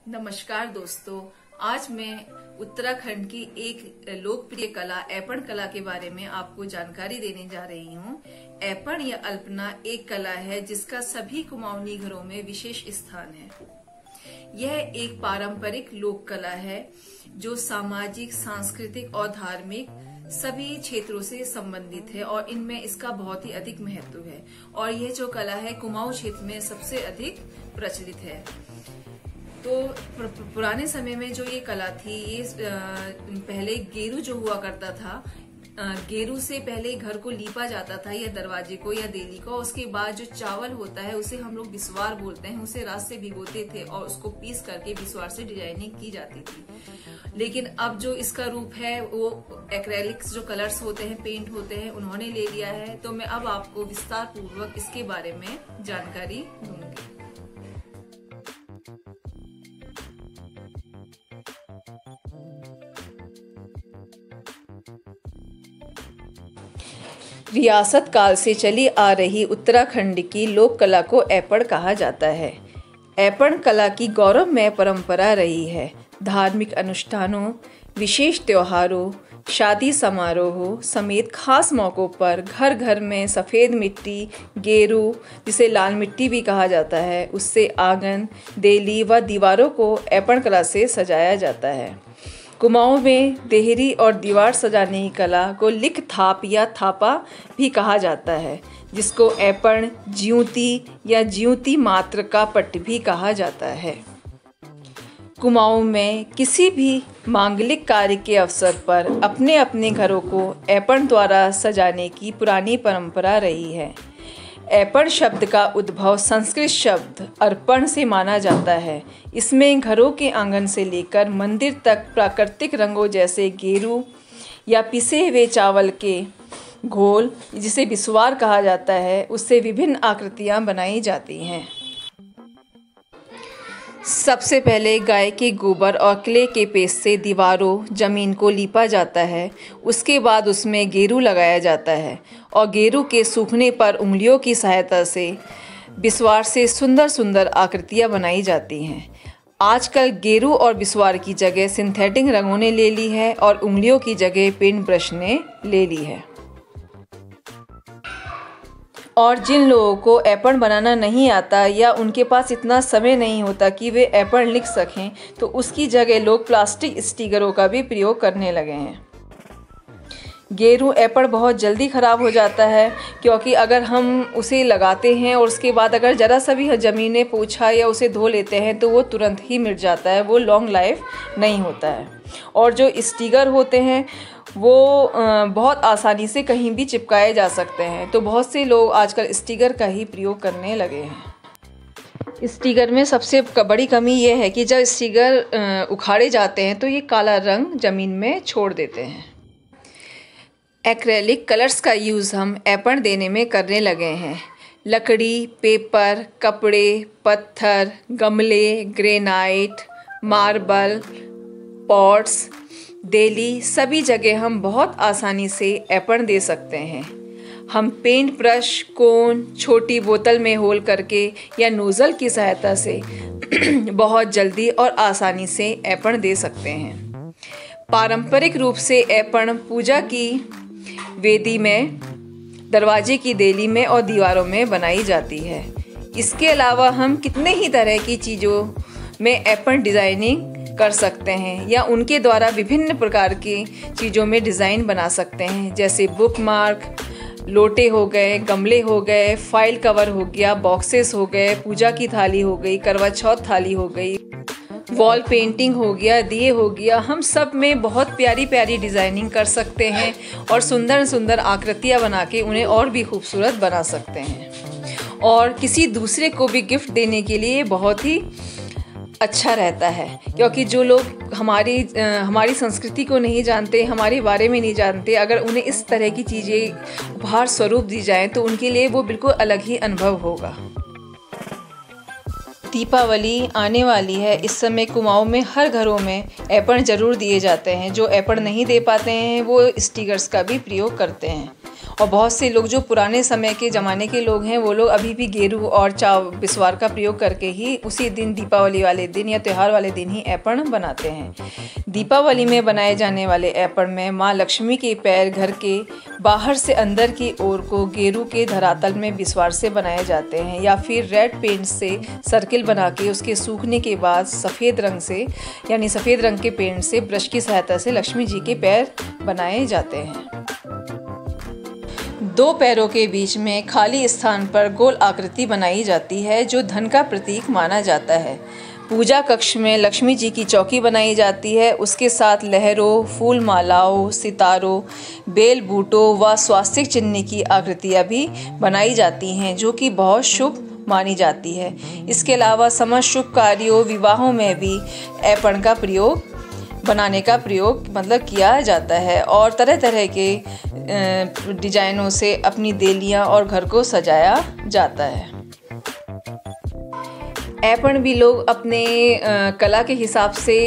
नमस्कार दोस्तों, आज मैं उत्तराखंड की एक लोकप्रिय कला ऐपण कला के बारे में आपको जानकारी देने जा रही हूँ। ऐपण या अल्पना एक कला है जिसका सभी कुमाऊनी घरों में विशेष स्थान है। यह एक पारंपरिक लोक कला है जो सामाजिक, सांस्कृतिक और धार्मिक सभी क्षेत्रों से संबंधित है और इनमें इसका बहुत ही अधिक महत्व है। और यह जो कला है कुमाऊं क्षेत्र में सबसे अधिक प्रचलित है। तो पुराने समय में जो ये कला थी, ये पहले गेरू जो हुआ करता था, गेरू से पहले घर को लीपा जाता था या दरवाजे को या देली को। उसके बाद जो चावल होता है उसे हम लोग बिस्वार बोलते हैं, उसे रात से भिगोते थे और उसको पीस करके बिस्वार से डिजाइनिंग की जाती थी। लेकिन अब जो इसका रूप है वो एक्रेलिक्स जो कलर्स होते हैं, पेंट होते हैं, उन्होंने ले लिया है। तो मैं अब आपको विस्तार पूर्वक इसके बारे में जानकारी दूंगी। रियासत काल से चली आ रही उत्तराखंड की लोक कला को ऐपण कहा जाता है। ऐपण कला की गौरवमय परंपरा रही है। धार्मिक अनुष्ठानों, विशेष त्योहारों, शादी समारोहों समेत खास मौक़ों पर घर घर में सफ़ेद मिट्टी, गेरू जिसे लाल मिट्टी भी कहा जाता है, उससे आंगन, देली व दीवारों को ऐपण कला से सजाया जाता है। कुमाऊं में देहरी और दीवार सजाने की कला को लिख थाप या थापा भी कहा जाता है, जिसको ऐपण, ज्यूती या ज्यूती मात्र का पट भी कहा जाता है। कुमाऊं में किसी भी मांगलिक कार्य के अवसर पर अपने अपने घरों को ऐपण द्वारा सजाने की पुरानी परंपरा रही है। ऐपण शब्द का उद्भव संस्कृत शब्द अर्पण से माना जाता है। इसमें घरों के आंगन से लेकर मंदिर तक प्राकृतिक रंगों जैसे गेरू या पिसे हुए चावल के घोल, जिसे बिस्वार कहा जाता है, उससे विभिन्न आकृतियां बनाई जाती हैं। सबसे पहले गाय के गोबर और क्ले के पेस्ट से दीवारों, जमीन को लीपा जाता है। उसके बाद उसमें गेरू लगाया जाता है और गेरू के सूखने पर उंगलियों की सहायता से बिस्वार से सुंदर सुंदर आकृतियां बनाई जाती हैं। आजकल गेरू और बिस्वार की जगह सिंथेटिक रंगों ने ले ली है और उंगलियों की जगह पेंट ब्रश ने ले ली है। और जिन लोगों को ऐपण बनाना नहीं आता या उनके पास इतना समय नहीं होता कि वे ऐपण लिख सकें, तो उसकी जगह लोग प्लास्टिक स्टिकरों का भी प्रयोग करने लगे हैं। गेरू ऐपण बहुत जल्दी ख़राब हो जाता है, क्योंकि अगर हम उसे लगाते हैं और उसके बाद अगर ज़रा सा भी ज़मीन ने पोंछा या उसे धो लेते हैं तो वो तुरंत ही मिट जाता है, वो लॉन्ग लाइफ नहीं होता है। और जो स्टिकर होते हैं वो बहुत आसानी से कहीं भी चिपकाए जा सकते हैं, तो बहुत से लोग आजकल स्टिकर का ही प्रयोग करने लगे हैं। स्टिकर में सबसे बड़ी कमी ये है कि जब स्टिकर उखाड़े जाते हैं तो ये काला रंग ज़मीन में छोड़ देते हैं। एक्रेलिक कलर्स का यूज़ हम ऐपण देने में करने लगे हैं। लकड़ी, पेपर, कपड़े, पत्थर, गमले, ग्रेनाइट, मार्बल, पॉट्स, देली, सभी जगह हम बहुत आसानी से ऐपण दे सकते हैं। हम पेंट ब्रश, कोन, छोटी बोतल में होल करके या नोज़ल की सहायता से बहुत जल्दी और आसानी से ऐपण दे सकते हैं। पारंपरिक रूप से ऐपण पूजा की वेदी में, दरवाजे की देली में और दीवारों में बनाई जाती है। इसके अलावा हम कितने ही तरह की चीज़ों में ऐपण डिज़ाइनिंग कर सकते हैं या उनके द्वारा विभिन्न प्रकार की चीज़ों में डिज़ाइन बना सकते हैं, जैसे बुक मार्क, लोटे हो गए, गमले हो गए, फाइल कवर हो गया, बॉक्सेस हो गए, पूजा की थाली हो गई, करवा चौथ थाली हो गई, वॉल पेंटिंग हो गया, दिए हो गया। हम सब में बहुत प्यारी प्यारी डिज़ाइनिंग कर सकते हैं और सुंदर सुंदर आकृतियाँ बना के उन्हें और भी खूबसूरत बना सकते हैं। और किसी दूसरे को भी गिफ्ट देने के लिए बहुत ही अच्छा रहता है, क्योंकि जो लोग हमारी संस्कृति को नहीं जानते, हमारे बारे में नहीं जानते, अगर उन्हें इस तरह की चीज़ें उपहार स्वरूप दी जाएं तो उनके लिए वो बिल्कुल अलग ही अनुभव होगा। दीपावली आने वाली है। इस समय कुमाऊं में हर घरों में ऐपण ज़रूर दिए जाते हैं। जो ऐपण नहीं दे पाते हैं वो स्टिकर्स का भी प्रयोग करते हैं। और बहुत से लोग जो पुराने समय के ज़माने के लोग हैं वो लोग अभी भी गेरू और बिस्वार का प्रयोग करके ही उसी दिन दीपावली वाले दिन या त्यौहार वाले दिन ही ऐपण बनाते हैं। दीपावली में बनाए जाने वाले ऐपण में माँ लक्ष्मी के पैर घर के बाहर से अंदर की ओर को गेरू के धरातल में बिस्वार से बनाए जाते हैं या फिर रेड पेंट से सर्किल बना के उसके सूखने के बाद सफ़ेद रंग से यानी सफ़ेद रंग के पेंट से ब्रश की सहायता से लक्ष्मी जी के पैर बनाए जाते हैं। दो पैरों के बीच में खाली स्थान पर गोल आकृति बनाई जाती है जो धन का प्रतीक माना जाता है। पूजा कक्ष में लक्ष्मी जी की चौकी बनाई जाती है। उसके साथ लहरों, फूल मालाओं, सितारों, बेल बूटों व स्वास्तिक चिन्ह की आकृतियाँ भी बनाई जाती हैं जो कि बहुत शुभ मानी जाती है। इसके अलावा समस्त शुभ कार्यों, विवाहों में भी ऐपण का प्रयोग किया जाता है और तरह तरह के डिजाइनों से अपनी देलियां और घर को सजाया जाता है। ऐपण भी लोग अपने कला के हिसाब से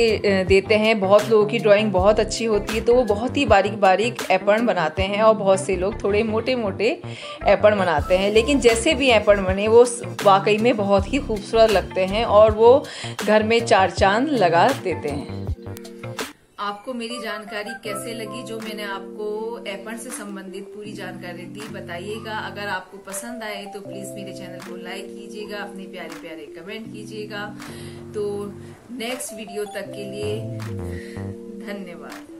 देते हैं। बहुत लोगों की ड्राइंग बहुत अच्छी होती है तो वो बहुत ही बारीक बारीक ऐपण बनाते हैं और बहुत से लोग थोड़े मोटे मोटे ऐपण बनाते हैं। लेकिन जैसे भी ऐपण बने वो वाकई में बहुत ही खूबसूरत लगते हैं और वो घर में चार चांद लगा देते हैं। आपको मेरी जानकारी कैसे लगी? जो मैंने आपको ऐपण से संबंधित पूरी जानकारी दी, बताइएगा। अगर आपको पसंद आए तो प्लीज मेरे चैनल को लाइक कीजिएगा, अपने प्यारे प्यारे कमेंट कीजिएगा। तो नेक्स्ट वीडियो तक के लिए धन्यवाद।